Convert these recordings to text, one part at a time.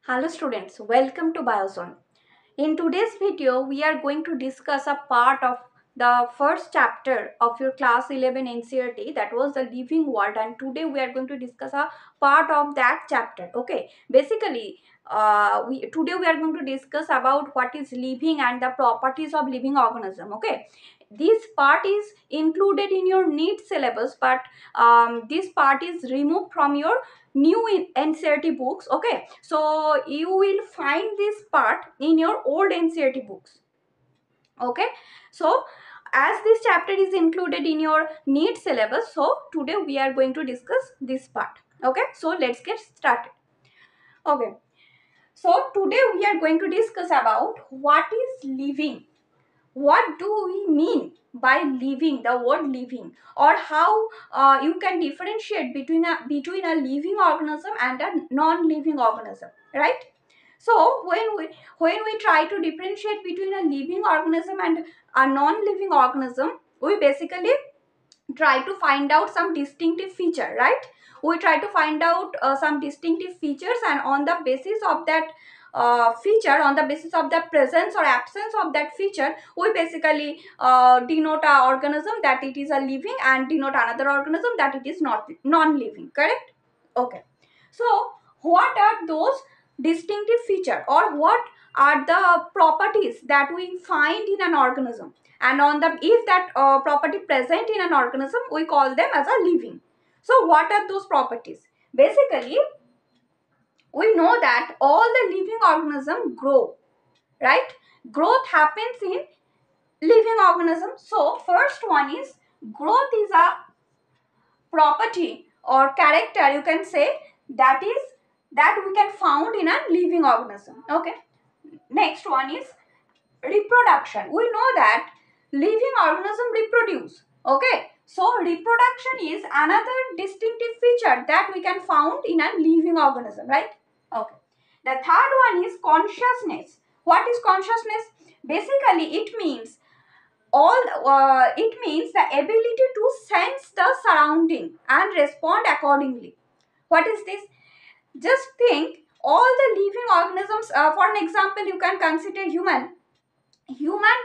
Hello students, welcome to Biozone. In today's video, we are going to discuss a part of the first chapter of your class 11 NCERT, that was the living world, and today we are going to discuss a part of that chapter. Okay, basically today we are going to discuss about what is living and the properties of living organism. Okay, this part is included in your NEET syllabus, but this part is removed from your new NCERT books. Okay, so you will find this part in your old NCERT books. Okay, so as this chapter is included in your NEET syllabus, so today we are going to discuss this part. Okay, so let's get started. Okay, so today we are going to discuss about what is living. What do we mean by living, the word living, or how you can differentiate between a living organism and a non-living organism, right? So when we try to differentiate between a living organism and a non-living organism, we basically try to find out some distinctive feature, right? We try to find out some distinctive features, and on the basis of that feature, on the basis of the presence or absence of that feature, we basically denote a organism that it is a living and denote another organism that it is not non-living, correct? Okay, so what are those distinctive feature, or what are the properties that we find in an organism, and on the if that property present in an organism, we call them as a living. So what are those properties? Basically, we know that all the living organisms grow, right? Growth happens in living organisms. So first one is growth is a property or character, you can say, that we can found in a living organism. Okay, next one is reproduction. We know that living organism reproduce. Okay, so reproduction is another distinctive feature that we can found in a living organism, right? Okay, the third one is consciousness. What is consciousness? Basically it means it means the ability to sense the surrounding and respond accordingly. What is this? Just think, all the living organisms, for an example you can consider human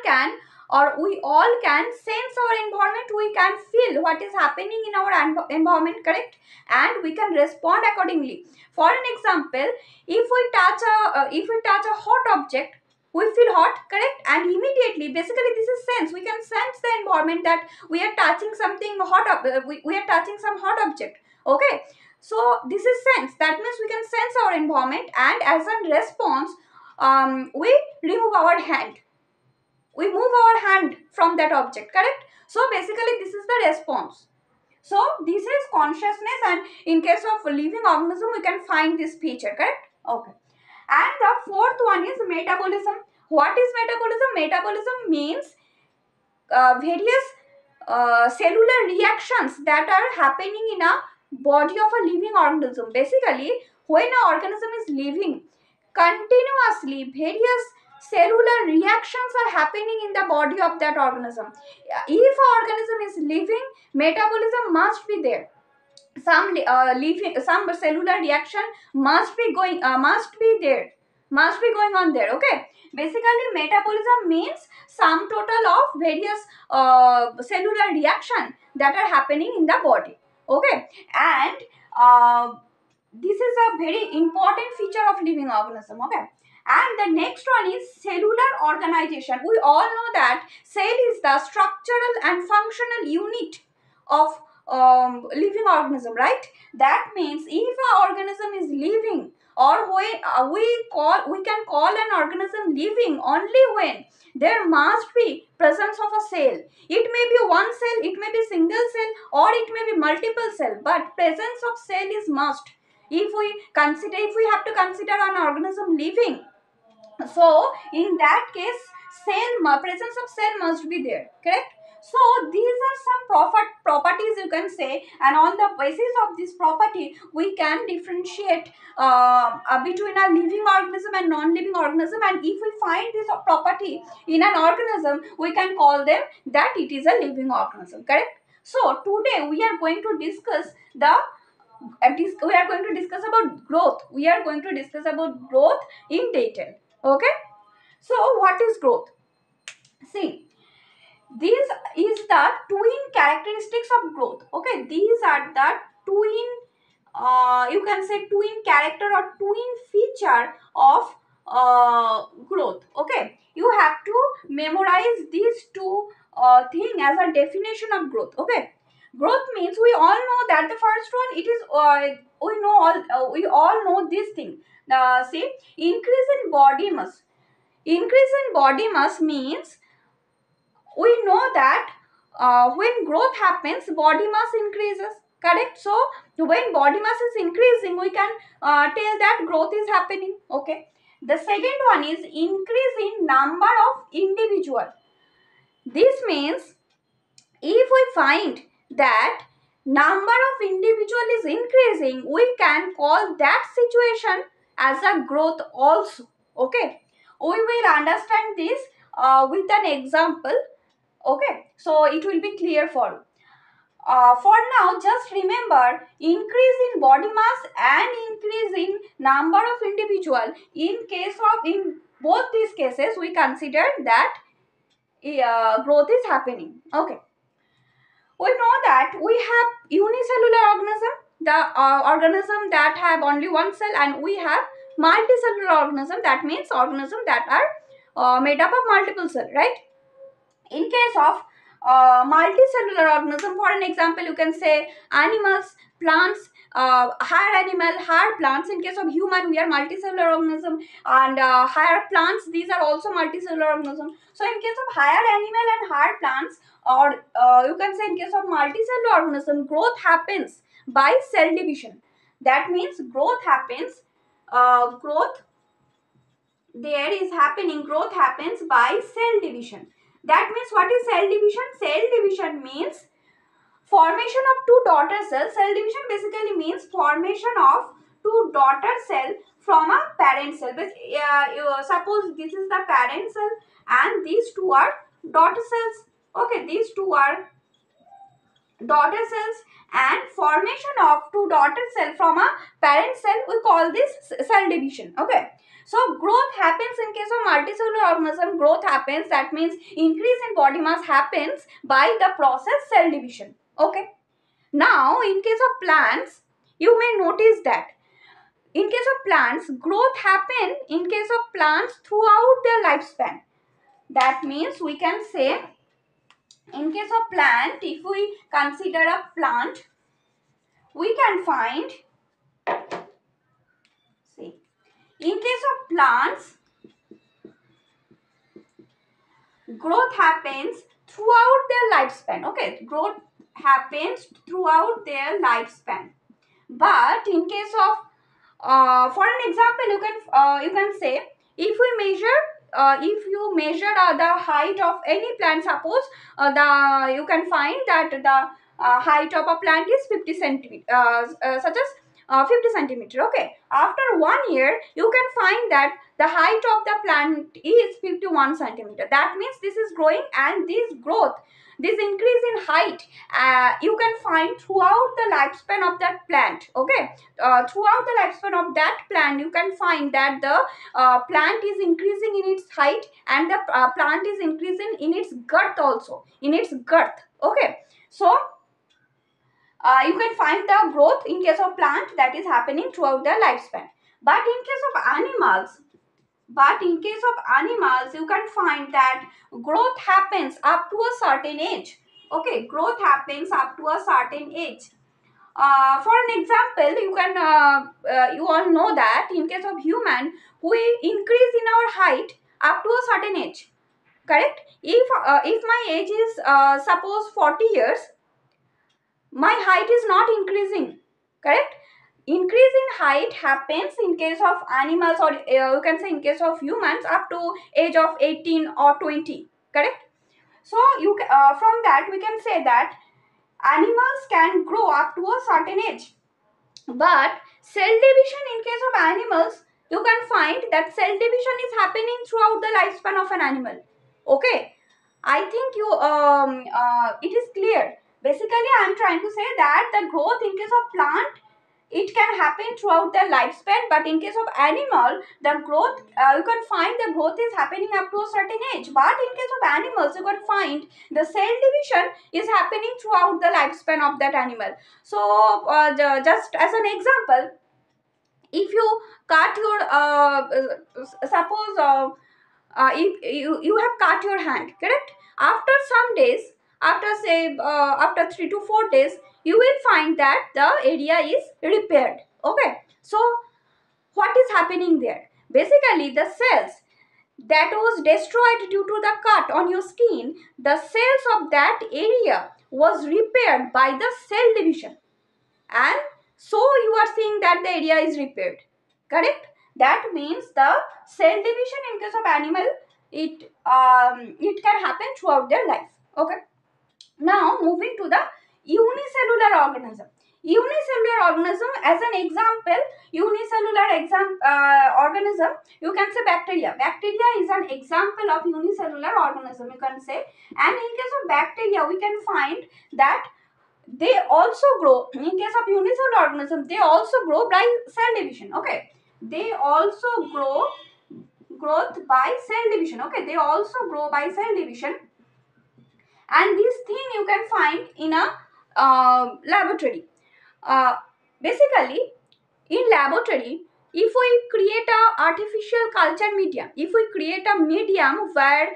can, or we all can sense our environment. We can feel what is happening in our environment, correct? And we can respond accordingly. For an example, if we touch a hot object, we feel hot, correct? And immediately, basically this is sense, we can sense the environment that we are touching something hot, we are touching some hot object. Okay, so this is sense, that means we can sense our environment, and as a response, we remove our hand, we move our hand from that object, correct? So basically this is the response. So this is consciousness, and in case of living organism we can find this feature, correct? Okay, and the fourth one is metabolism. What is metabolism? Metabolism means various cellular reactions that are happening in a body of a living organism. Basically, when an organism is living, continuously various cellular reactions are happening in the body of that organism. If an organism is living, metabolism must be there. Some cellular reaction must be going on there. Okay, basically metabolism means sum total of various cellular reaction that are happening in the body. Okay, and this is a very important feature of living organism. Okay, and the next one is cellular organization. We all know that cell is the structural and functional unit of living organism, right? That means if an organism is living, or when we can call an organism living only when there must be presence of a cell. It may be one cell, it may be single cell, or it may be multiple cell, but presence of cell is must. If we have to consider an organism living, so in that case presence of cell must be there, correct? So these are some properties, you can say, and on the basis of this property we can differentiate between a living organism and non-living organism, and if we find this property in an organism, we can call them that it is a living organism, correct? So today we are going to discuss the we are going to discuss about growth. We are going to discuss about growth in detail. Okay. So what is growth? See, these is the twin characteristics of growth. Okay, these are the twin, you can say twin character or twin feature of growth. Okay, you have to memorize these two thing as a definition of growth. Okay, growth means we all know that the first one, it is we all know this thing. See, increase in body mass means we know that when growth happens, body mass increases. Correct? So when body mass is increasing, we can tell that growth is happening. Okay. The second one is increase in number of individual. This means if we find that number of individual is increasing, we can call that situation as a growth also. Okay. We will understand this with an example. Okay, so it will be clear for you. For now, just remember, increase in body mass and increase in number of individual. In both these cases, we consider that growth is happening. Okay, we know that we have unicellular organism, the organism that have only one cell, and we have multicellular organism. That means organism that are made up of multiple cells, right? In case of multicellular organism, for an example, you can say animals, plants, higher animal, higher plants. In case of human, we are multicellular organism, and higher plants, these are also multicellular organism. So in case of higher animal and higher plants, or you can say in case of multicellular organism, growth happens by cell division. That means growth happens, growth happens by cell division. That means, what is cell division? Cell division means formation of two daughter cells. Cell division basically means formation of two daughter cell from a parent cell. Suppose this is the parent cell and these two are daughter cells. Okay, these two are daughter cells, and formation of two daughter cell from a parent cell, we call this cell division. Okay, so growth happens in case of multicellular organism. Growth happens, that means increase in body mass happens by the process cell division. Okay, now in case of plants, you may notice that in case of plants, growth happen in case of plants throughout their lifespan. That means we can say, in case of plant, if we consider a plant, we can find, see, in case of plants, growth happens throughout their lifespan. Okay, growth happens throughout their lifespan. But in case of, for an example, you can say, if you measure the height of any plant, suppose you can find that the height of a plant is 50 centimeter, such as 50 centimeter. Okay, after 1 year, you can find that the height of the plant is 51 centimeter. That means this is growing, and this growth, this increase in height, you can find throughout the lifespan of that plant. Okay, throughout the lifespan of that plant, you can find that the plant is increasing in its height, and the plant is increasing in its girth also, in its girth. Okay, so you can find the growth in case of plant that is happening throughout their lifespan. But in case of animals, you can find that growth happens up to a certain age. Okay, growth happens up to a certain age. For an example, you all know that in case of human, we increase in our height up to a certain age. Correct? If my age is suppose 40 years, my height is not increasing. Correct? Increase in height happens in case of animals, or you can say in case of humans, up to age of 18 or 20. Correct? So from that we can say that animals can grow up to a certain age. But cell division, in case of animals, you can find that cell division is happening throughout the lifespan of an animal. Okay, I think it is clear. Basically, I am trying to say that the growth in case of plant it can happen throughout their lifespan, but in case of animal, the growth, you can find the growth is happening up to a certain age. But in case of animals, you can find the cell division is happening throughout the lifespan of that animal. So just as an example, if you cut your suppose if you have cut your hand, correct, after some days, after say after 3 to 4 days, you will find that the area is repaired. Okay, so what is happening there? Basically, the cells that was destroyed due to the cut on your skin, the cells of that area was repaired by the cell division, and so you are seeing that the area is repaired, correct. That means the cell division in case of animal, it can happen throughout their life. Okay, now moving to the unicellular organism. Unicellular organism, as an example, unicellular organism, you can say bacteria. Bacteria is an example of unicellular organism, you can say. And in case of bacteria, we can find that they also grow. In case of unicellular organism, they also grow by cell division. Okay, they also growth by cell division. Okay, they also grow by cell division, and this thing you can find in a laboratory. Basically, in laboratory, if we create a artificial culture medium, if we create a medium where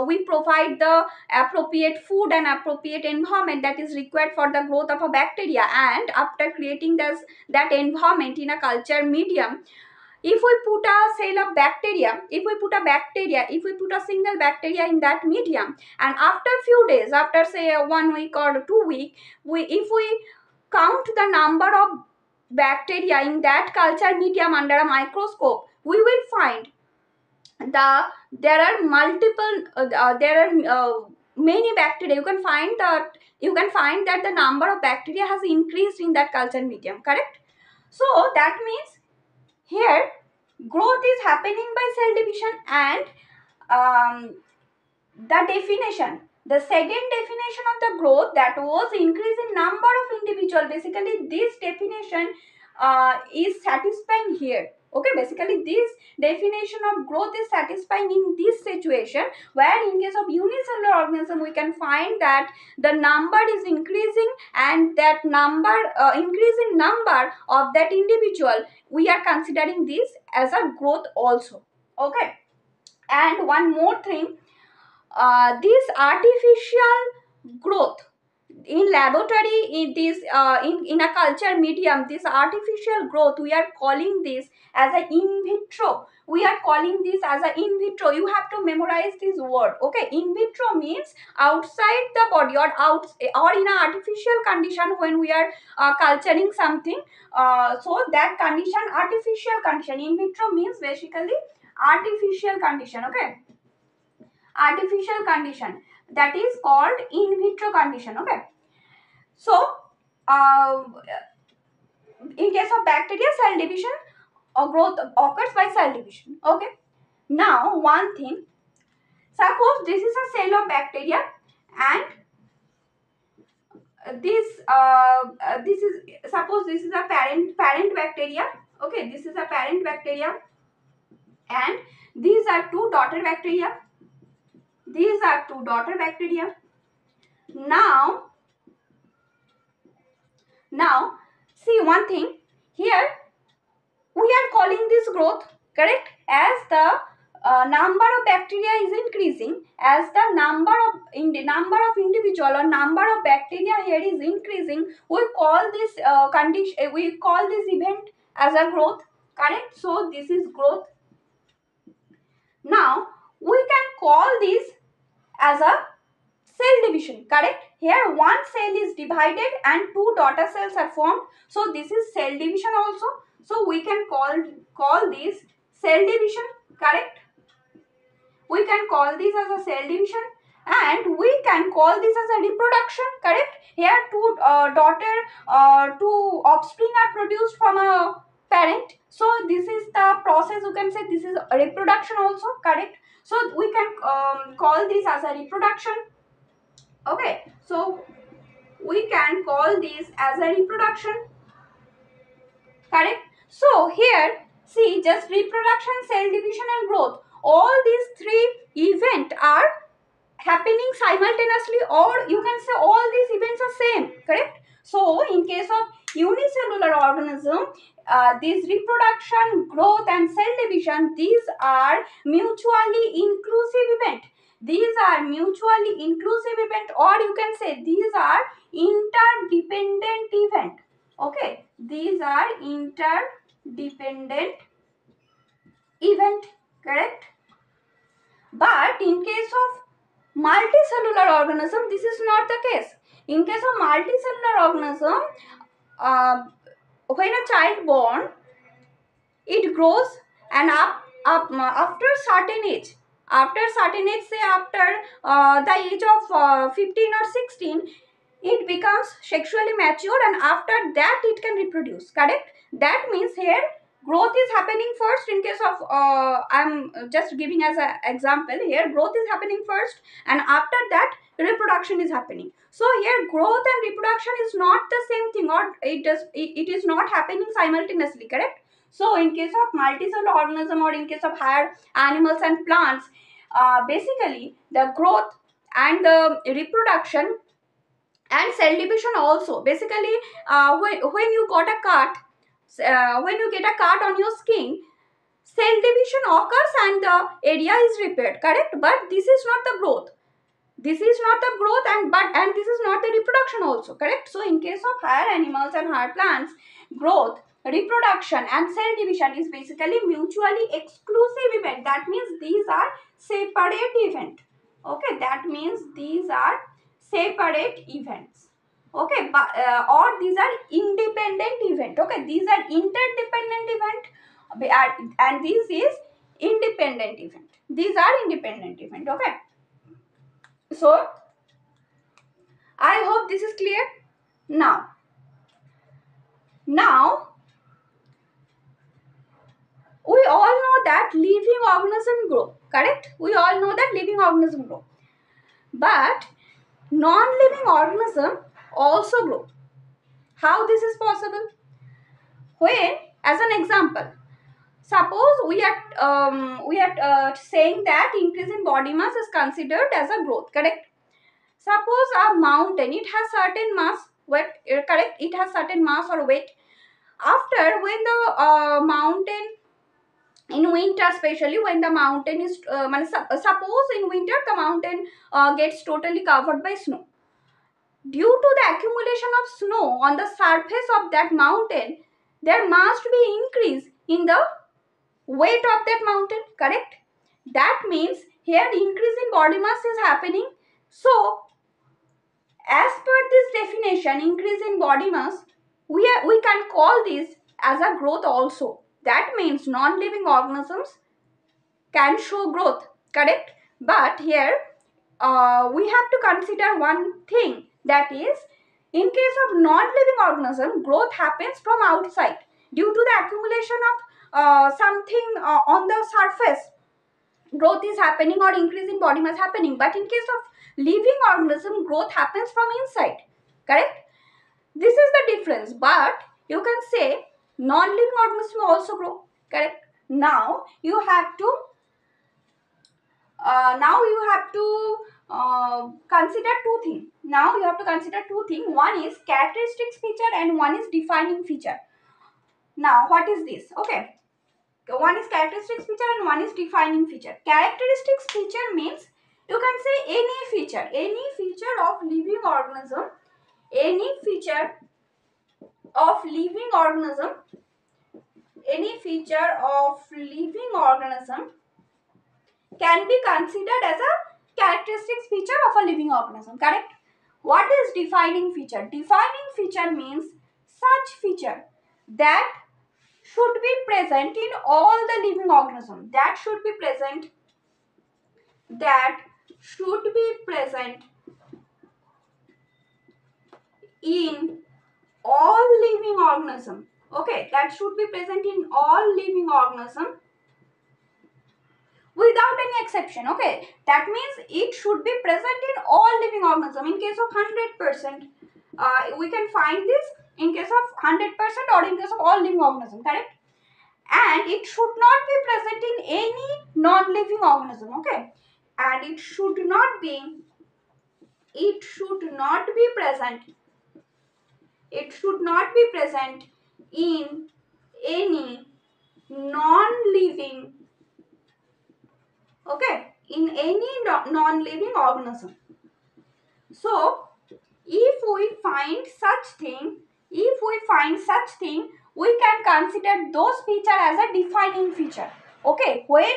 we provide the appropriate food and appropriate environment that is required for the growth of a bacteria, and after creating that environment in a culture medium, if we put a cell of bacteria, if we put a single bacteria in that medium, and after few days, after say 1 week or 2 week, if we count the number of bacteria in that culture medium under a microscope, we will find there are multiple many bacteria. You can find that the number of bacteria has increased in that culture medium, correct. So that means here growth is happening by cell division. And the definition, the second definition of the growth, that was increase in number of individual. Basically this definition is satisfying here. Okay, basically this definition of growth is satisfying in this situation, where in case of unicellular organism we can find that the number is increasing, and that number increase in number of that individual, we are considering this as a growth also. Okay, and one more thing, this artificial growth in laboratory, in this in a culture medium, this artificial growth, we are calling this as a in vitro. We are calling this as a in vitro. You have to memorize this word. Okay, in vitro means outside the body, or in an artificial condition when we are culturing something. So that condition, artificial condition. In vitro means basically artificial condition. Okay, artificial condition, that is called in vitro condition. Okay, so in case of bacteria, cell division or growth occurs by cell division. Okay, now one thing, suppose this is a cell of bacteria, and this is, suppose this is a parent bacteria. Okay, this is a parent bacteria, and these are two daughter bacteria. These are two daughter bacteria. Now see one thing here, we are calling this growth, correct, as the number of bacteria is increasing, as the number of individual or number of bacteria here is increasing, we call this condition, we call this event as a growth, correct. So this is growth. Now we can call this as a cell division, correct. Here one cell is divided and two daughter cells are formed, so this is cell division also. So we can call this cell division, correct. We can call this as a cell division, and we can call this as a reproduction, correct. Here two two offspring are produced from a parent, so this is the process, you can say this is a reproduction also, correct. So we can call this as a reproduction. Okay, so we can call this as a reproduction. correct? So here, see, just reproduction, cell division and growth, all these three events are happening simultaneously, or you can say all these events are same, correct? So in case of unicellular organism, these reproduction, growth and cell division, these are mutually inclusive event. These are mutually inclusive event, or you can say these are interdependent event. Okay, these are interdependent event, correct? But in case of multicellular organism, this is not the case. In case of multicellular organism, uh, when a child born, it grows and after certain age. After certain age, say after the age of 15 or 16, it becomes sexually mature, and after that it can reproduce, correct? That means here growth is happening first. In case of I'm just giving as an example, here growth is happening first, and after that reproduction is happening. So here growth and reproduction is not the same thing, or it is not happening simultaneously, correct? So in case of multicellular organism, or in case of higher animals and plants, basically the growth and the reproduction and cell division also, basically when you got a cut, when you get a cut on your skin, cell division occurs and the area is repaired, correct? But this is not the growth, this is not the growth, and this is not the reproduction also, correct? So in case of higher animals and higher plants, growth, reproduction and cell division is basically mutually exclusive event. That means these are separate event. Okay, that means these are separate events. Okay, but or these are independent event. Okay, these are interdependent event, and this is independent event. These are independent event. Okay, so I hope this is clear. Now we all know that living organism grow, correct? We all know that living organism grow, but non-living organism also grow. How this is possible? When, as an example, suppose we are saying that increase in body mass is considered as a growth, correct? Suppose a mountain, it has certain mass, weight, correct? It has certain mass or weight. After, when the mountain, in winter especially, when the mountain is suppose in winter the mountain gets totally covered by snow. Due to the accumulation of snow on the surface of that mountain, there must be increase in the weight of that mountain, correct? That means here increase in body mass is happening. So as per this definition, increase in body mass, we can call this as a growth also. That means non-living organisms can show growth, correct? But here we have to consider one thing, that is, in case of non-living organism, growth happens from outside due to the accumulation of something on the surface. Growth is happening or increase in body mass happening. But in case of living organism, growth happens from inside, correct? This is the difference. But you can say non-living organism also grow, correct? Now you have to consider two things. Now you have to consider two things. One is characteristics feature and one is defining feature. Now what is this? Okay, one is characteristics feature and one is defining feature. Characteristics feature means, you can say any feature of living organism, any feature of living organism, any feature of living organism can be considered as a characteristics feature of a living organism, correct? What is defining feature? Defining feature means such feature that should be present in all the living organism. That should be present in all living organism. Okay, that should be present in all living organism without any exception. Okay, that means it should be present in all living organism. In case of 100%, we can find this in case of 100% or in case of all living organism, correct? And it should not be present in any non-living organism, okay? And it should not be present, it should not be present in any non-living, okay, in any non-living organism. So if we find such thing, we can consider those feature as a defining feature. Okay, when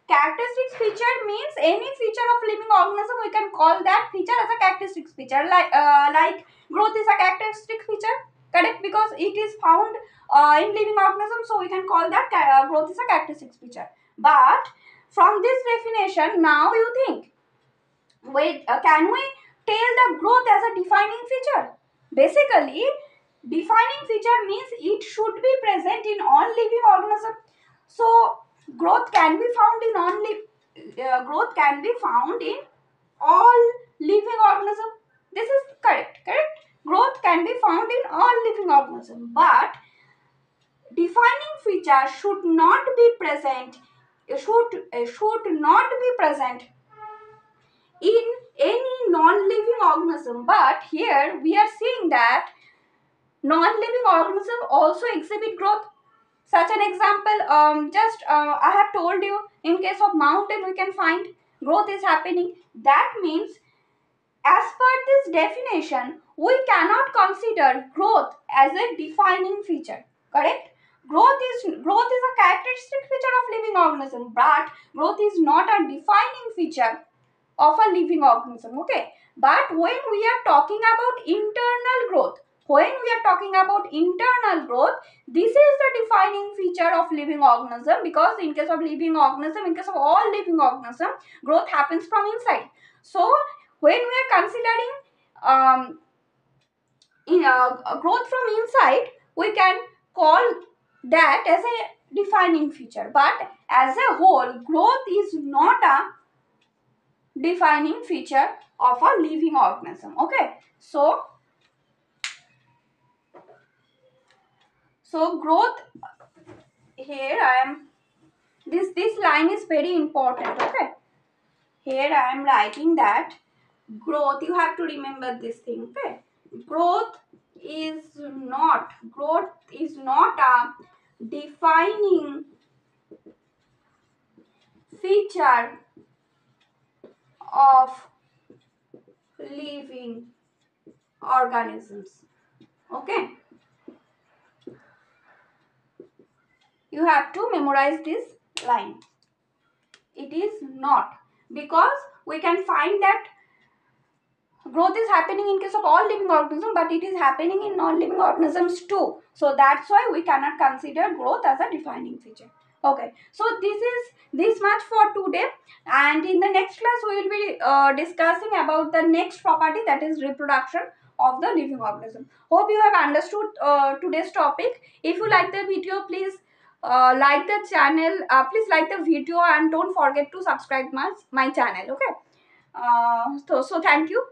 characteristics feature means any feature of living organism, we can call that feature as a characteristics feature. Like growth is a characteristic feature, correct? Because it is found in living organism, so we can call that growth is a characteristics feature. But from this definition, now you think, wait, can we tell the growth as a defining feature? Basically, defining feature means it should be present in all living organism. So growth can be found in growth can be found in all living organism. This is correct. Growth can be found in all living organism, but defining feature should not be present. Should not be present in any non-living organism. But here we are seeing that non-living organism also exhibit growth. Such an example, I have told you, in case of mountain we can find growth is happening. That means as per this definition, we cannot consider growth as a defining feature, correct? Growth is a characteristic feature of living organism, but growth is not a defining feature of a living organism, okay? But when we are talking about internal growth, this is the defining feature of living organism, because in case of living organism, in case of all living organism, growth happens from inside. So when we are considering growth from inside, we can call that as a defining feature. But as a whole, growth is not a defining feature of a living organism, okay? So growth, here I am, this line is very important, okay? Here I am writing that growth, you have to remember this thing, okay? Growth is not a defining feature of living organisms, okay? You have to memorize this line. It is not, because we can find that growth is happening in case of all living organisms, but it is happening in non-living organisms too. So that's why we cannot consider growth as a defining feature. Okay, so this much for today, and in the next class we will be discussing about the next property, that is reproduction of the living organism. Hope you have understood today's topic. If you like the video, please like the channel, please like the video, and don't forget to subscribe my channel, okay? So thank you.